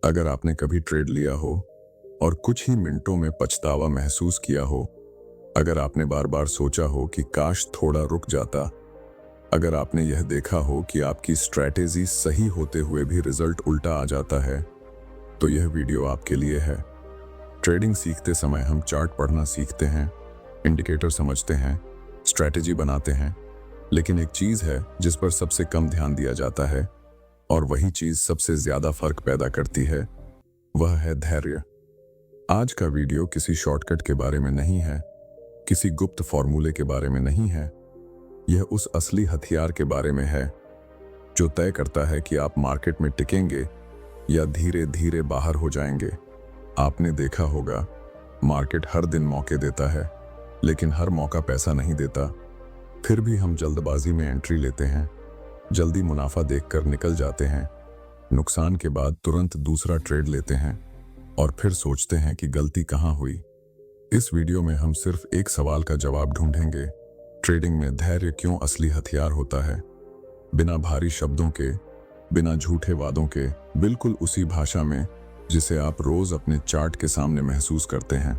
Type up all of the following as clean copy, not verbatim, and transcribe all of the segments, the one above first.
अगर आपने कभी ट्रेड लिया हो और कुछ ही मिनटों में पछतावा महसूस किया हो, अगर आपने बार बार सोचा हो कि काश थोड़ा रुक जाता, अगर आपने यह देखा हो कि आपकी स्ट्रैटेजी सही होते हुए भी रिजल्ट उल्टा आ जाता है, तो यह वीडियो आपके लिए है। ट्रेडिंग सीखते समय हम चार्ट पढ़ना सीखते हैं, इंडिकेटर समझते हैं, स्ट्रैटेजी बनाते हैं, लेकिन एक चीज है जिस पर सबसे कम ध्यान दिया जाता है और वही चीज सबसे ज्यादा फर्क पैदा करती है, वह है धैर्य। आज का वीडियो किसी शॉर्टकट के बारे में नहीं है, किसी गुप्त फॉर्मूले के बारे में नहीं है। यह उस असली हथियार के बारे में है जो तय करता है कि आप मार्केट में टिकेंगे या धीरे धीरे बाहर हो जाएंगे। आपने देखा होगा, मार्केट हर दिन मौके देता है, लेकिन हर मौका पैसा नहीं देता। फिर भी हम जल्दबाजी में एंट्री लेते हैं, जल्दी मुनाफा देखकर निकल जाते हैं, नुकसान के बाद तुरंत दूसरा ट्रेड लेते हैं और फिर सोचते हैं कि गलती कहाँ हुई। इस वीडियो में हम सिर्फ एक सवाल का जवाब ढूंढेंगे, ट्रेडिंग में धैर्य क्यों असली हथियार होता है। बिना भारी शब्दों के, बिना झूठे वादों के, बिल्कुल उसी भाषा में जिसे आप रोज अपने चार्ट के सामने महसूस करते हैं।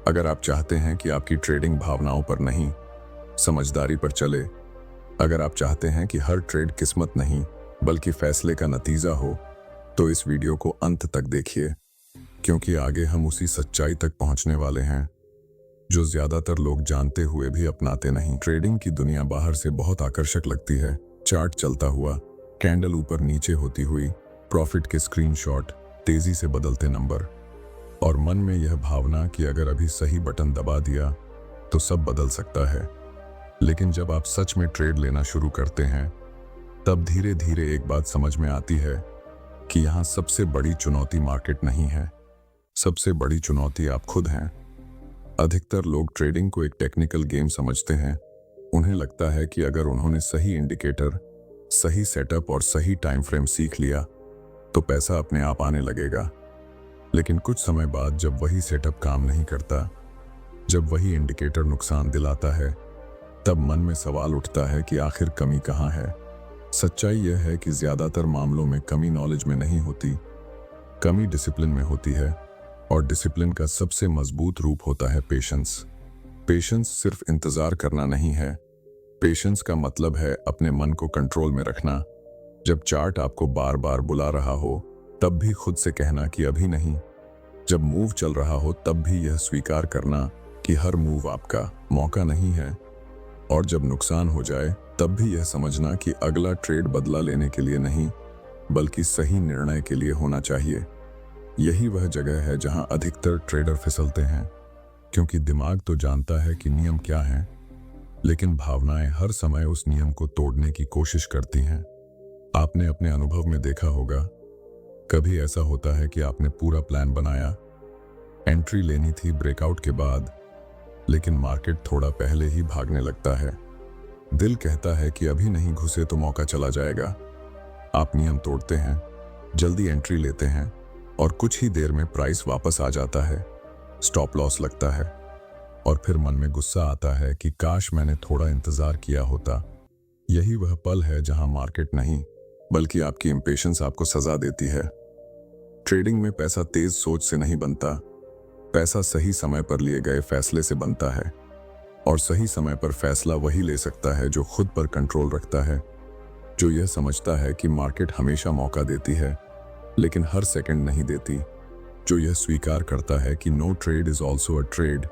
अगर आप चाहते हैं कि आपकी ट्रेडिंग भावनाओं पर नहीं, समझदारी पर चले, अगर आप चाहते हैं कि हर ट्रेड किस्मत नहीं बल्कि फैसले का नतीजा हो, तो इस वीडियो को अंत तक देखिए, क्योंकि आगे हम उसी सच्चाई तक पहुंचने वाले हैं जो ज्यादातर लोग जानते हुए भी अपनाते नहीं। ट्रेडिंग की दुनिया बाहर से बहुत आकर्षक लगती है, चार्ट चलता हुआ, कैंडल ऊपर नीचे होती हुई, प्रॉफिट के स्क्रीनशॉट, तेजी से बदलते नंबर, और मन में यह भावना कि अगर अभी सही बटन दबा दिया तो सब बदल सकता है। लेकिन जब आप सच में ट्रेड लेना शुरू करते हैं, तब धीरे धीरे एक बात समझ में आती है कि यहाँ सबसे बड़ी चुनौती मार्केट नहीं है, सबसे बड़ी चुनौती आप खुद हैं। अधिकतर लोग ट्रेडिंग को एक टेक्निकल गेम समझते हैं। उन्हें लगता है कि अगर उन्होंने सही इंडिकेटर, सही सेटअप और सही टाइम फ्रेम सीख लिया तो पैसा अपने आप आने लगेगा। लेकिन कुछ समय बाद जब वही सेटअप काम नहीं करता, जब वही इंडिकेटर नुकसान दिलाता है, तब मन में सवाल उठता है कि आखिर कमी कहाँ है। सच्चाई यह है कि ज्यादातर मामलों में कमी नॉलेज में नहीं होती, कमी डिसिप्लिन में होती है, और डिसिप्लिन का सबसे मजबूत रूप होता है पेशेंस। पेशेंस सिर्फ इंतजार करना नहीं है, पेशेंस का मतलब है अपने मन को कंट्रोल में रखना। जब चार्ट आपको बार बार बुला रहा हो, तब भी खुद से कहना कि अभी नहीं। जब मूव चल रहा हो, तब भी यह स्वीकार करना कि हर मूव आपका मौका नहीं है। और जब नुकसान हो जाए, तब भी यह समझना कि अगला ट्रेड बदला लेने के लिए नहीं बल्कि सही निर्णय के लिए होना चाहिए। यही वह जगह है जहां अधिकतर ट्रेडर फिसलते हैं, क्योंकि दिमाग तो जानता है कि नियम क्या हैं, लेकिन भावनाएं हर समय उस नियम को तोड़ने की कोशिश करती हैं। आपने अपने अनुभव में देखा होगा, कभी ऐसा होता है कि आपने पूरा प्लान बनाया, एंट्री लेनी थी ब्रेकआउट के बाद, लेकिन मार्केट थोड़ा पहले ही भागने लगता है। दिल कहता है कि अभी नहीं घुसे तो मौका चला जाएगा। आप नियम तोड़ते हैं, जल्दी एंट्री लेते हैं, और कुछ ही देर में प्राइस वापस आ जाता है, स्टॉप लॉस लगता है, और फिर मन में गुस्सा आता है कि काश मैंने थोड़ा इंतजार किया होता। यही वह पल है जहां मार्केट नहीं बल्कि आपकी इंपेशेंस आपको सजा देती है। ट्रेडिंग में पैसा तेज सोच से नहीं बनता, पैसा सही समय पर लिए गए फैसले से बनता है, और सही समय पर फैसला वही ले सकता है जो खुद पर कंट्रोल रखता है, जो यह समझता है कि मार्केट हमेशा मौका देती है लेकिन हर सेकंड नहीं देती, जो यह स्वीकार करता है कि no trade is also a trade,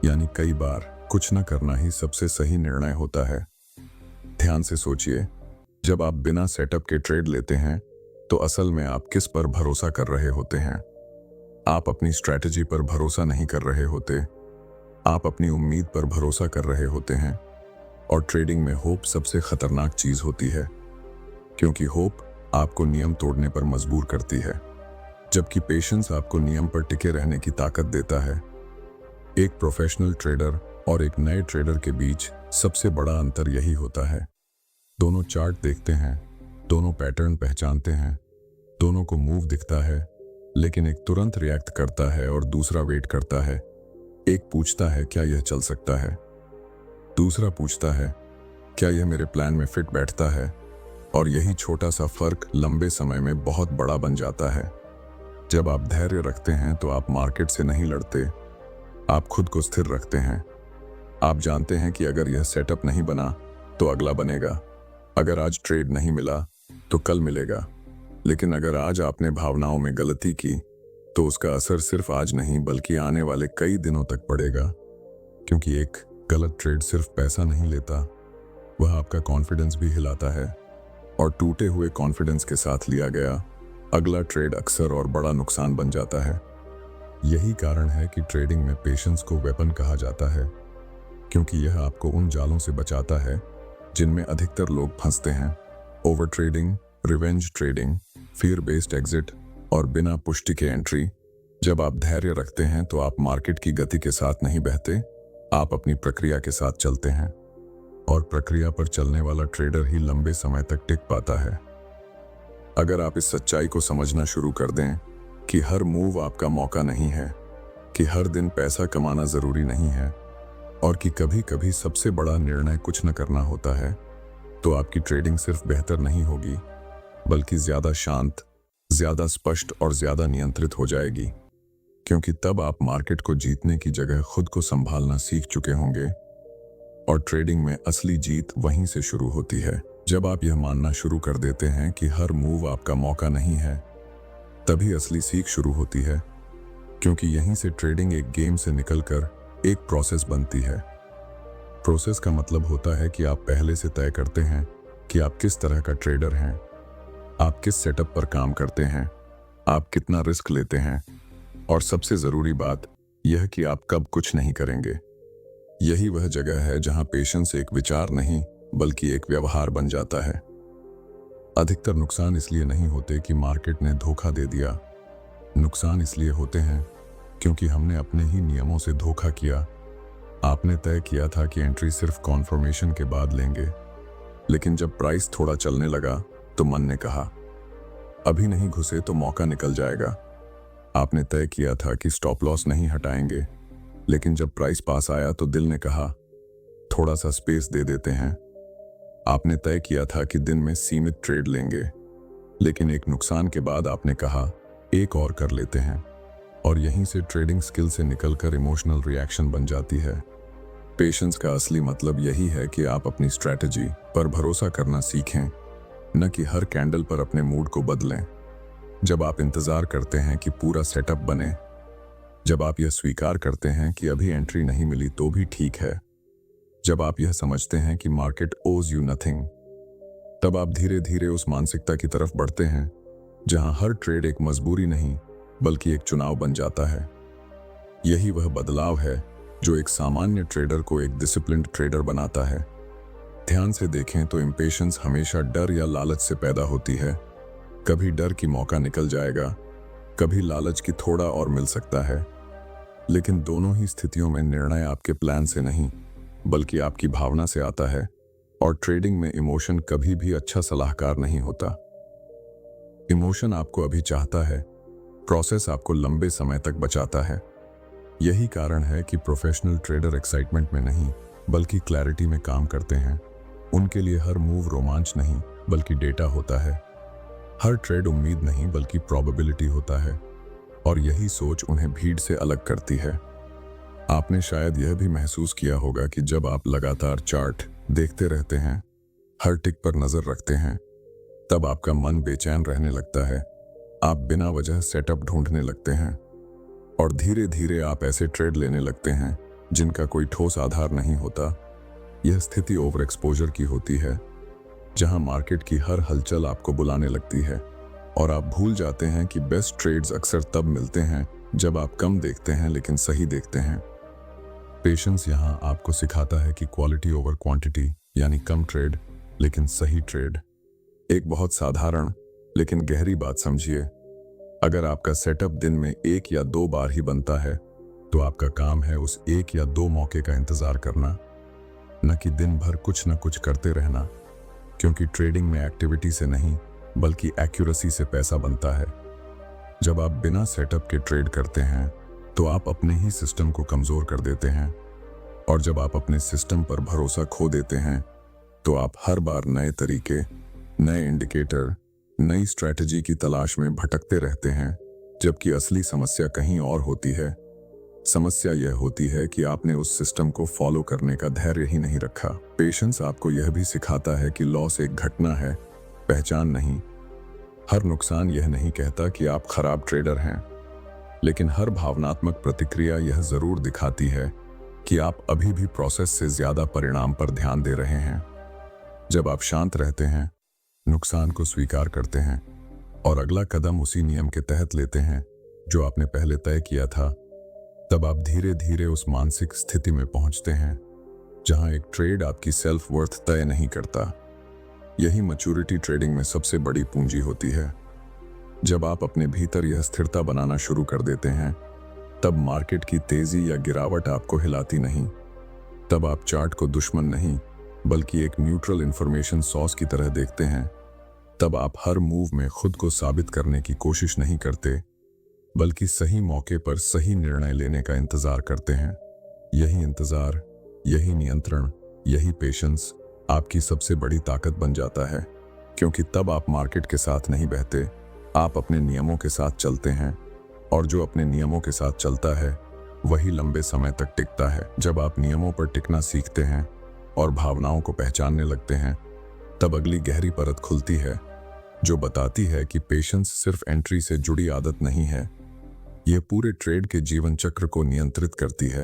यानी कई बार कुछ न करना ही सबसे सही निर्णय होता है। ध्यान से सोचिए, जब आप बिना सेटअप के ट्रेड लेते हैं तो असल में आप किस पर भरोसा कर रहे होते हैं? आप अपनी स्ट्रैटेजी पर भरोसा नहीं कर रहे होते, आप अपनी उम्मीद पर भरोसा कर रहे होते हैं। और ट्रेडिंग में होप सबसे खतरनाक चीज होती है, क्योंकि होप आपको नियम तोड़ने पर मजबूर करती है, जबकि पेशेंस आपको नियम पर टिके रहने की ताकत देता है। एक प्रोफेशनल ट्रेडर और एक नए ट्रेडर के बीच सबसे बड़ा अंतर यही होता है। दोनों चार्ट देखते हैं, दोनों पैटर्न पहचानते हैं, दोनों को मूव दिखता है, लेकिन एक तुरंत रिएक्ट करता है और दूसरा वेट करता है। एक पूछता है क्या यह चल सकता है, दूसरा पूछता है क्या यह मेरे प्लान में फिट बैठता है, और यही छोटा सा फर्क लंबे समय में बहुत बड़ा बन जाता है। जब आप धैर्य रखते हैं तो आप मार्केट से नहीं लड़ते, आप खुद को स्थिर रखते हैं। आप जानते हैं कि अगर यह सेटअप नहीं बना तो अगला बनेगा। अगर आज ट्रेड नहीं मिला तो कल मिलेगा। लेकिन अगर आज आपने भावनाओं में गलती की तो उसका असर सिर्फ आज नहीं बल्कि आने वाले कई दिनों तक पड़ेगा। क्योंकि एक गलत ट्रेड सिर्फ पैसा नहीं लेता, वह आपका कॉन्फिडेंस भी हिलाता है। और टूटे हुए कॉन्फिडेंस के साथ लिया गया अगला ट्रेड अक्सर और बड़ा नुकसान बन जाता है। यही कारण है कि ट्रेडिंग में पेशेंस को वेपन कहा जाता है, क्योंकि यह आपको उन जालों से बचाता है जिनमें अधिकतर लोग फंसते हैं। Over trading, revenge trading, fear based exit और बिना पुष्टि के एंट्री। जब आप धैर्य रखते हैं तो आप मार्केट की गति के साथ नहीं बहते, आप अपनी प्रक्रिया के साथ चलते हैं। और प्रक्रिया पर चलने वाला ट्रेडर ही लंबे समय तक टिक पाता है। अगर आप इस सच्चाई को समझना शुरू कर दें कि हर मूव आपका मौका नहीं है, कि हर दिन पैसा कमाना जरूरी नहीं है और कि कभी कभी सबसे बड़ा निर्णय कुछ न करना होता है, तो आपकी ट्रेडिंग सिर्फ बेहतर नहीं होगी बल्कि ज्यादा शांत, ज्यादा स्पष्ट और ज्यादा नियंत्रित हो जाएगी। क्योंकि तब आप मार्केट को जीतने की जगह खुद को संभालना सीख चुके होंगे। और ट्रेडिंग में असली जीत वहीं से शुरू होती है। जब आप यह मानना शुरू कर देते हैं कि हर मूव आपका मौका नहीं है, तभी असली सीख शुरू होती है। क्योंकि यहीं से ट्रेडिंग एक गेम से निकलकर एक प्रोसेस बनती है। प्रोसेस का मतलब होता है कि आप पहले से तय करते हैं कि आप किस तरह का ट्रेडर हैं, आप किस सेटअप पर काम करते हैं, आप कितना रिस्क लेते हैं और सबसे जरूरी बात यह कि आप कब कुछ नहीं करेंगे। यही वह जगह है जहां पेशेंस एक विचार नहीं बल्कि एक व्यवहार बन जाता है। अधिकतर नुकसान इसलिए नहीं होते कि मार्केट ने धोखा दे दिया, नुकसान इसलिए होते हैं क्योंकि हमने अपने ही नियमों से धोखा किया। आपने तय किया था कि एंट्री सिर्फ कॉन्फर्मेशन के बाद लेंगे, लेकिन जब प्राइस थोड़ा चलने लगा तो मन ने कहा अभी नहीं घुसे तो मौका निकल जाएगा। आपने तय किया था कि स्टॉप लॉस नहीं हटाएंगे, लेकिन जब प्राइस पास आया तो दिल ने कहा थोड़ा सा स्पेस दे देते हैं। आपने तय किया था कि दिन में सीमित ट्रेड लेंगे, लेकिन एक नुकसान के बाद आपने कहा एक और कर लेते हैं। और यहीं से ट्रेडिंग स्किल से निकलकर इमोशनल रिएक्शन बन जाती है। पेशेंस का असली मतलब यही है कि आप अपनी स्ट्रैटेजी पर भरोसा करना सीखें, न कि हर कैंडल पर अपने मूड को बदलें। जब आप इंतजार करते हैं कि पूरा सेटअप बने, जब आप यह स्वीकार करते हैं कि अभी एंट्री नहीं मिली तो भी ठीक है, जब आप यह समझते हैं कि मार्केट ओज यू नथिंग, तब आप धीरे धीरे उस मानसिकता की तरफ बढ़ते हैं जहां हर ट्रेड एक मजबूरी नहीं बल्कि एक चुनाव बन जाता है। यही वह बदलाव है जो एक सामान्य ट्रेडर को एक डिसिप्लिन्ड ट्रेडर बनाता है। ध्यान से देखें तो इम्पेशेंस हमेशा डर या लालच से पैदा होती है। कभी डर की मौका निकल जाएगा, कभी लालच की थोड़ा और मिल सकता है। लेकिन दोनों ही स्थितियों में निर्णय आपके प्लान से नहीं बल्कि आपकी भावना से आता है। और ट्रेडिंग में इमोशन कभी भी अच्छा सलाहकार नहीं होता। इमोशन आपको अभी चाहता है, प्रोसेस आपको लंबे समय तक बचाता है। यही कारण है कि प्रोफेशनल ट्रेडर एक्साइटमेंट में नहीं बल्कि क्लैरिटी में काम करते हैं। उनके लिए हर मूव रोमांच नहीं बल्कि डेटा होता है। हर ट्रेड उम्मीद नहीं बल्कि प्रोबेबिलिटी होता है। और यही सोच उन्हें भीड़ से अलग करती है। आपने शायद यह भी महसूस किया होगा कि जब आप लगातार चार्ट देखते रहते हैं, हर टिक पर नजर रखते हैं, तब आपका मन बेचैन रहने लगता है। आप बिना वजह सेटअप ढूंढने लगते हैं और धीरे धीरे आप ऐसे ट्रेड लेने लगते हैं जिनका कोई ठोस आधार नहीं होता। यह स्थिति ओवर एक्सपोजर की होती है, जहां मार्केट की हर हलचल आपको बुलाने लगती है और आप भूल जाते हैं कि बेस्ट ट्रेड्स अक्सर तब मिलते हैं जब आप कम देखते हैं लेकिन सही देखते हैं। पेशेंस यहां आपको सिखाता है कि क्वालिटी ओवर क्वांटिटी, यानी कम ट्रेड लेकिन सही ट्रेड। एक बहुत साधारण लेकिन गहरी बात समझिए, अगर आपका सेटअप दिन में 1 या 2 बार ही बनता है तो आपका काम है उस 1 या 2 मौके का इंतजार करना, न कि दिन भर कुछ न कुछ करते रहना। क्योंकि ट्रेडिंग में एक्टिविटी से नहीं बल्कि एक्यूरेसी से पैसा बनता है। जब आप बिना सेटअप के ट्रेड करते हैं तो आप अपने ही सिस्टम को कमजोर कर देते हैं, और जब आप अपने सिस्टम पर भरोसा खो देते हैं तो आप हर बार नए तरीके, नए इंडिकेटर, नई स्ट्रैटेजी की तलाश में भटकते रहते हैं जबकि असली समस्या कहीं और होती है। समस्या यह होती है कि आपने उस सिस्टम को फॉलो करने का धैर्य ही नहीं रखा। पेशेंस आपको यह भी सिखाता है कि लॉस एक घटना है, पहचान नहीं। हर नुकसान यह नहीं कहता कि आप खराब ट्रेडर हैं, लेकिन हर भावनात्मक प्रतिक्रिया यह जरूर दिखाती है कि आप अभी भी प्रोसेस से ज्यादा परिणाम पर ध्यान दे रहे हैं। जब आप शांत रहते हैं, नुकसान को स्वीकार करते हैं और अगला कदम उसी नियम के तहत लेते हैं जो आपने पहले तय किया था, तब आप धीरे धीरे उस मानसिक स्थिति में पहुंचते हैं जहां एक ट्रेड आपकी सेल्फ वर्थ तय नहीं करता। यही मैच्योरिटी ट्रेडिंग में सबसे बड़ी पूंजी होती है। जब आप अपने भीतर यह स्थिरता बनाना शुरू कर देते हैं, तब मार्केट की तेजी या गिरावट आपको हिलाती नहीं। तब आप चार्ट को दुश्मन नहीं, बल्कि एक न्यूट्रल इंफॉर्मेशन सॉर्स की तरह देखते हैं। तब आप हर मूव में खुद को साबित करने की कोशिश नहीं करते, बल्कि सही मौके पर सही निर्णय लेने का इंतजार करते हैं। यही इंतजार, यही नियंत्रण, यही पेशेंस आपकी सबसे बड़ी ताकत बन जाता है, क्योंकि तब आप मार्केट के साथ नहीं बहते, आप अपने नियमों के साथ चलते हैं। और जो अपने नियमों के साथ चलता है वही लंबे समय तक टिकता है। जब आप नियमों पर टिकना सीखते हैं और भावनाओं को पहचानने लगते हैं, तब अगली गहरी परत खुलती है जो बताती है कि पेशेंस सिर्फ एंट्री से जुड़ी आदत नहीं है, यह पूरे ट्रेड के जीवन चक्र को नियंत्रित करती है।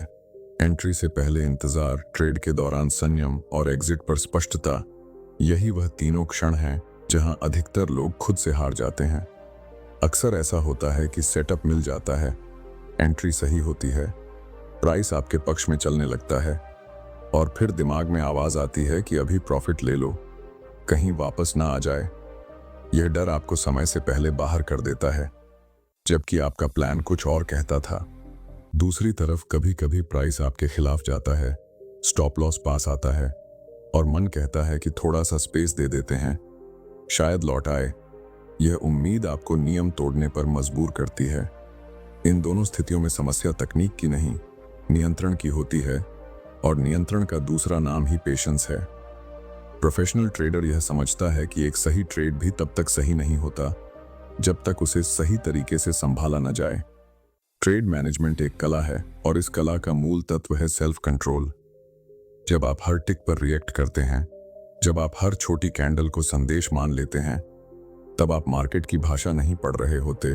एंट्री से पहले इंतजार, ट्रेड के दौरान संयम और एग्जिट पर स्पष्टता, यही वह तीनों क्षण हैं जहां अधिकतर लोग खुद से हार जाते हैं। अक्सर ऐसा होता है कि सेटअप मिल जाता है, एंट्री सही होती है, प्राइस आपके पक्ष में चलने लगता है, और फिर दिमाग में आवाज आती है कि अभी प्रॉफिट ले लो, कहीं वापस ना आ जाए। यह डर आपको समय से पहले बाहर कर देता है, जबकि आपका प्लान कुछ और कहता था। दूसरी तरफ कभी कभी प्राइस आपके खिलाफ जाता है, स्टॉप लॉस पास आता है और मन कहता है कि थोड़ा सा स्पेस दे देते हैं, शायद लौट आए। यह उम्मीद आपको नियम तोड़ने पर मजबूर करती है। इन दोनों स्थितियों में समस्या तकनीक की नहीं, नियंत्रण की होती है, और नियंत्रण का दूसरा नाम ही पेशेंस है। प्रोफेशनल ट्रेडर यह समझता है कि एक सही ट्रेड भी तब तक सही नहीं होता जब तक उसे सही तरीके से संभाला न जाए। ट्रेड मैनेजमेंट एक कला है, और इस कला का मूल तत्व है सेल्फ कंट्रोल। जब आप हर टिक पर रिएक्ट करते हैं, जब आप हर छोटी कैंडल को संदेश मान लेते हैं, तब आप मार्केट की भाषा नहीं पढ़ रहे होते,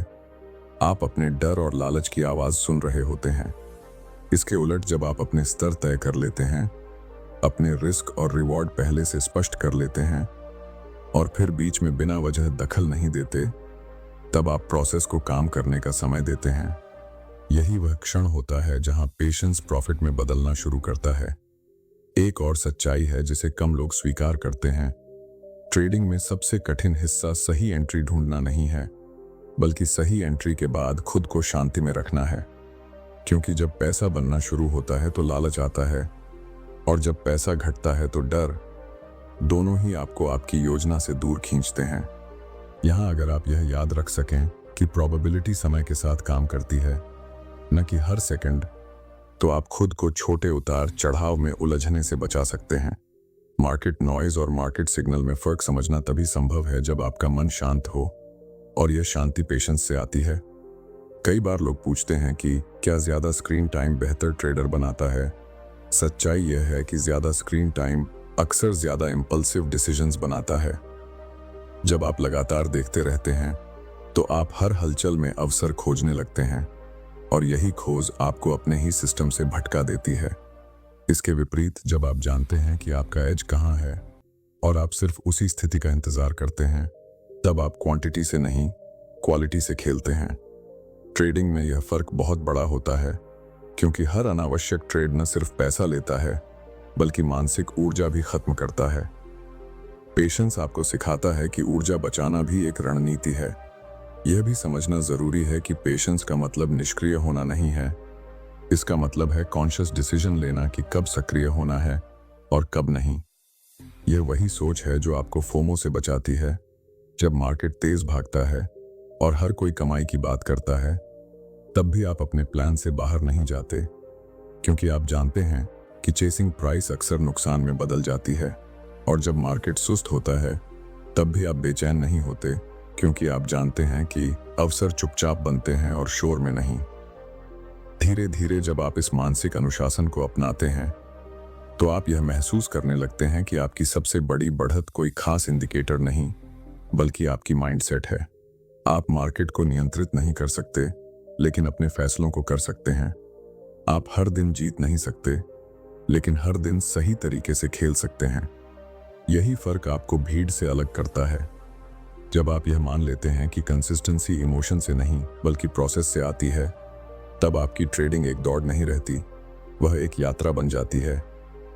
आप अपने डर और लालच की आवाज सुन रहे होते हैं। इसके उलट जब आप अपने स्तर तय कर लेते हैं, अपने रिस्क और रिवॉर्ड पहले से स्पष्ट कर लेते हैं, और फिर बीच में बिना वजह दखल नहीं देते, तब आप प्रोसेस को काम करने का समय देते हैं। यही वह क्षण होता है जहां पेशेंस प्रॉफिट में बदलना शुरू करता है। एक और सच्चाई है जिसे कम लोग स्वीकार करते हैं। ट्रेडिंग में सबसे कठिन हिस्सा सही एंट्री ढूंढना नहीं है, बल्कि सही एंट्री के बाद खुद को शांति में रखना है। क्योंकि जब पैसा बनना शुरू होता है तो लालच आता है, और जब पैसा घटता है तो डर। दोनों ही आपको आपकी योजना से दूर खींचते हैं। यहाँ अगर आप यह याद रख सकें कि प्रोबेबिलिटी समय के साथ काम करती है, न कि हर सेकंड, तो आप खुद को छोटे उतार चढ़ाव में उलझने से बचा सकते हैं। मार्केट नॉइज और मार्केट सिग्नल में फर्क समझना तभी संभव है जब आपका मन शांत हो, और यह शांति पेशेंस से आती है। कई बार लोग पूछते हैं कि क्या ज्यादा स्क्रीन टाइम बेहतर ट्रेडर बनाता है। सच्चाई यह है कि ज्यादा स्क्रीन टाइम अक्सर ज्यादा इंपल्सिव डिसीजंस बनाता है। जब आप लगातार देखते रहते हैं तो आप हर हलचल में अवसर खोजने लगते हैं, और यही खोज आपको अपने ही सिस्टम से भटका देती है। इसके विपरीत जब आप जानते हैं कि आपका एज कहाँ है और आप सिर्फ उसी स्थिति का इंतजार करते हैं, तब आप क्वांटिटी से नहीं, क्वालिटी से खेलते हैं। ट्रेडिंग में यह फर्क बहुत बड़ा होता है, क्योंकि हर अनावश्यक ट्रेड न सिर्फ पैसा लेता है, बल्कि मानसिक ऊर्जा भी खत्म करता है। पेशेंस आपको सिखाता है कि ऊर्जा बचाना भी एक रणनीति है। यह भी समझना जरूरी है कि पेशेंस का मतलब निष्क्रिय होना नहीं है। इसका मतलब है कॉन्शियस डिसीजन लेना कि कब सक्रिय होना है और कब नहीं। यह वही सोच है जो आपको फोमो से बचाती है। जब मार्केट तेज भागता है और हर कोई कमाई की बात करता है, तब भी आप अपने प्लान से बाहर नहीं जाते, क्योंकि आप जानते हैं कि चेसिंग प्राइस अक्सर नुकसान में बदल जाती है। और जब मार्केट सुस्त होता है, तब भी आप बेचैन नहीं होते, क्योंकि आप जानते हैं कि अवसर चुपचाप बनते हैं और शोर में नहीं। धीरे धीरे जब आप इस मानसिक अनुशासन को अपनाते हैं तो आप यह महसूस करने लगते हैं कि आपकी सबसे बड़ी बढ़त कोई खास इंडिकेटर नहीं, बल्कि आपकी माइंडसेट है। आप मार्केट को नियंत्रित नहीं कर सकते, लेकिन अपने फैसलों को कर सकते हैं। आप हर दिन जीत नहीं सकते, लेकिन हर दिन सही तरीके से खेल सकते हैं। यही फर्क आपको भीड़ से अलग करता है। जब आप यह मान लेते हैं कि कंसिस्टेंसी इमोशन से नहीं बल्कि प्रोसेस से आती है, तब आपकी ट्रेडिंग एक दौड़ नहीं रहती, वह एक यात्रा बन जाती है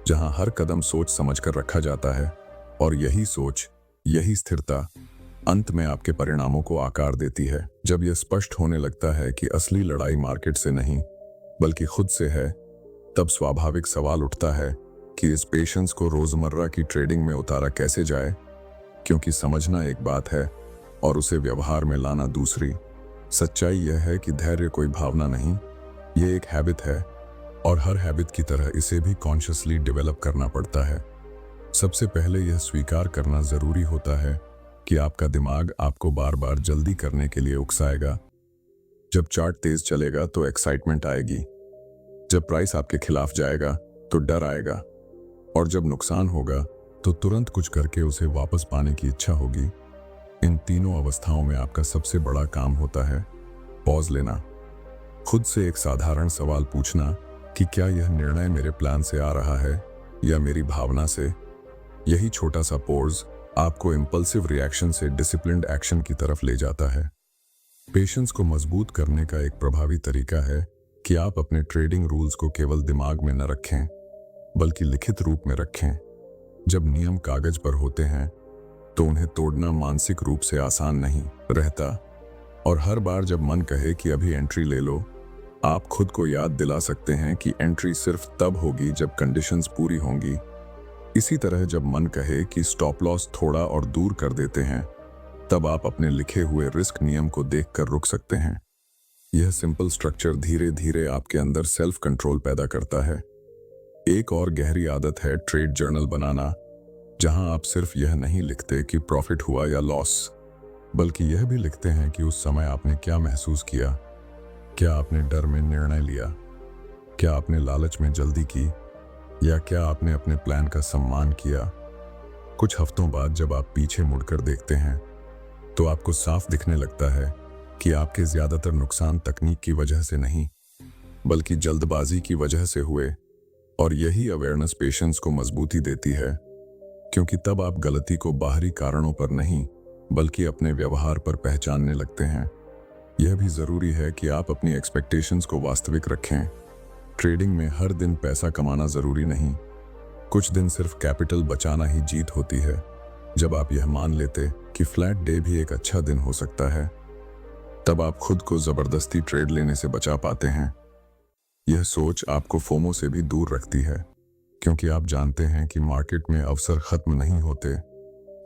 जहां हर कदम सोच समझकर रखा जाता है। और यही सोच, यही स्थिरता अंत में आपके परिणामों को आकार देती है। जब यह स्पष्ट होने लगता है कि असली लड़ाई मार्केट से नहीं बल्कि खुद से है, तब स्वाभाविक सवाल उठता है कि इस पेशेंस को रोजमर्रा की ट्रेडिंग में उतारा कैसे जाए, क्योंकि समझना एक बात है और उसे व्यवहार में लाना दूसरी। सच्चाई यह है कि धैर्य कोई भावना नहीं, यह एक हैबिट है, और हर हैबिट की तरह इसे भी कॉन्शियसली डेवलप करना पड़ता है। सबसे पहले यह स्वीकार करना जरूरी होता है कि आपका दिमाग आपको बार बार जल्दी करने के लिए उकसाएगा। जब चार्ट तेज चलेगा तो एक्साइटमेंट आएगी, जब प्राइस आपके खिलाफ जाएगा तो डर आएगा, और जब नुकसान होगा तो तुरंत कुछ करके उसे वापस पाने की इच्छा होगी। इन तीनों अवस्थाओं में आपका सबसे बड़ा काम होता है पॉज लेना। खुद से एक साधारण सवाल पूछना कि क्या यह निर्णय मेरे प्लान से आ रहा है या मेरी भावना से। यही छोटा सा पॉज आपको इंपल्सिव रिएक्शन से डिसिप्लिन्ड एक्शन की तरफ ले जाता है। पेशेंस को मजबूत करने का एक प्रभावी तरीका है कि आप अपने ट्रेडिंग रूल्स को केवल दिमाग में न रखें, बल्कि लिखित रूप में रखें। जब नियम कागज पर होते हैं तो उन्हें तोड़ना मानसिक रूप से आसान नहीं रहता, और हर बार जब मन कहे कि अभी एंट्री ले लो, आप खुद को याद दिला सकते हैं कि एंट्री सिर्फ तब होगी जब कंडीशंस पूरी होंगी। इसी तरह जब मन कहे कि स्टॉप लॉस थोड़ा और दूर कर देते हैं, तब आप अपने लिखे हुए रिस्क नियम को देखकर रुक सकते हैं। यह सिंपल स्ट्रक्चर धीरे धीरे आपके अंदर सेल्फ कंट्रोल पैदा करता है। एक और गहरी आदत है ट्रेड जर्नल बनाना, जहां आप सिर्फ यह नहीं लिखते कि प्रॉफिट हुआ या लॉस, बल्कि यह भी लिखते हैं कि उस समय आपने क्या महसूस किया। क्या आपने डर में निर्णय लिया, क्या आपने लालच में जल्दी की, या क्या आपने अपने प्लान का सम्मान किया। कुछ हफ्तों बाद जब आप पीछे मुड़कर देखते हैं तो आपको साफ दिखने लगता है कि आपके ज्यादातर नुकसान तकनीक की वजह से नहीं बल्कि जल्दबाजी की वजह से हुए। और यही अवेयरनेस पेशेंस को मजबूती देती है, क्योंकि तब आप गलती को बाहरी कारणों पर नहीं बल्कि अपने व्यवहार पर पहचानने लगते हैं। यह भी जरूरी है कि आप अपनी एक्सपेक्टेशंस को वास्तविक रखें। ट्रेडिंग में हर दिन पैसा कमाना जरूरी नहीं, कुछ दिन सिर्फ कैपिटल बचाना ही जीत होती है। जब आप यह मान लेते कि फ्लैट डे भी एक अच्छा दिन हो सकता है, तब आप खुद को जबरदस्ती ट्रेड लेने से बचा पाते हैं। यह सोच आपको फोमो से भी दूर रखती है, क्योंकि आप जानते हैं कि मार्केट में अवसर खत्म नहीं होते,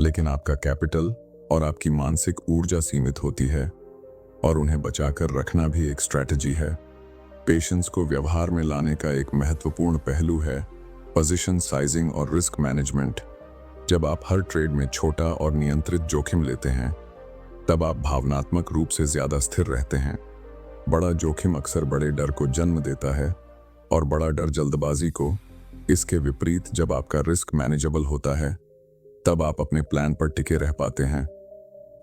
लेकिन आपका कैपिटल और आपकी मानसिक ऊर्जा सीमित होती है, और उन्हें बचाकर रखना भी एक स्ट्रैटेजी है। पेशेंस को व्यवहार में लाने का एक महत्वपूर्ण पहलू है पोजीशन साइजिंग और रिस्क मैनेजमेंट। जब आप हर ट्रेड में छोटा और नियंत्रित जोखिम लेते हैं, तब आप भावनात्मक रूप से ज्यादा स्थिर रहते हैं। बड़ा जोखिम अक्सर बड़े डर को जन्म देता है, और बड़ा डर जल्दबाजी को। इसके विपरीत जब आपका रिस्क मैनेजेबल होता है, तब आप अपने प्लान पर टिके रह पाते हैं।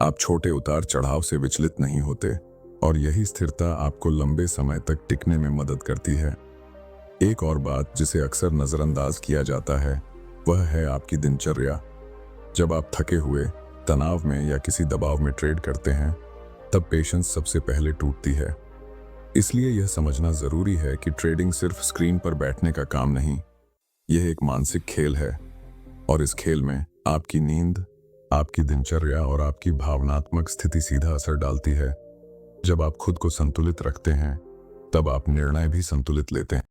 आप छोटे उतार चढ़ाव से विचलित नहीं होते, और यही स्थिरता आपको लंबे समय तक टिकने में मदद करती है। एक और बात जिसे अक्सर नजरअंदाज किया जाता है, वह है आपकी दिनचर्या। जब आप थके हुए, तनाव में या किसी दबाव में ट्रेड करते हैं, तब पेशेंस सबसे पहले टूटती है। इसलिए यह समझना जरूरी है कि ट्रेडिंग सिर्फ स्क्रीन पर बैठने का काम नहीं, यह एक मानसिक खेल है, और इस खेल में आपकी नींद, आपकी दिनचर्या और आपकी भावनात्मक स्थिति सीधा असर डालती है। जब आप खुद को संतुलित रखते हैं, तब आप निर्णय भी संतुलित लेते हैं।